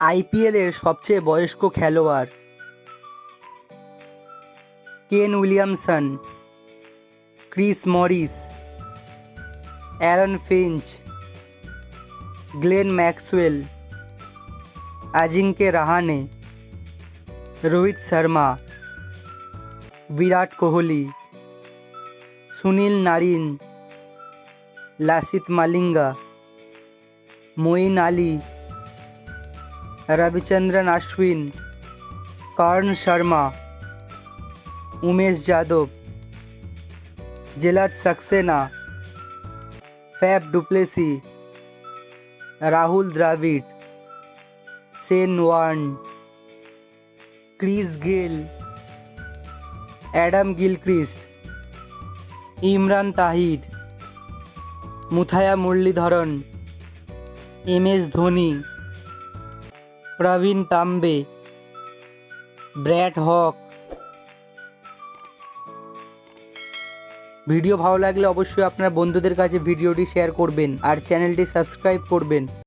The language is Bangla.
আইপিএলের সবচেয়ে বয়স্ক খেলোয়াড় Kane Williamson, Chris Morris, Aaron Finch, Glenn Maxwell, Ajinkya Rahane, Rohit Sharma, Virat Kohli, Sunil Narine, Lasith Malinga, Moeen Ali, Ravichandran Ashwin, Karn Sharma, Umesh Yadav, Jalaj Saxena, Faf du Plessis, Rahul Dravid, Shane Warne, Chris Gayle, Adam Gilchrist, Imran Tahir, Muttiah Muralitharan, MS Dhoni, Praveen Tambe, Brad Hogg. Video ভালো লাগলে অবশ্যই আপনার বন্ধুদের কাছে ভিডিওটি শেয়ার করবেন আর চ্যানেলটি সাবস্ক্রাইব করবেন।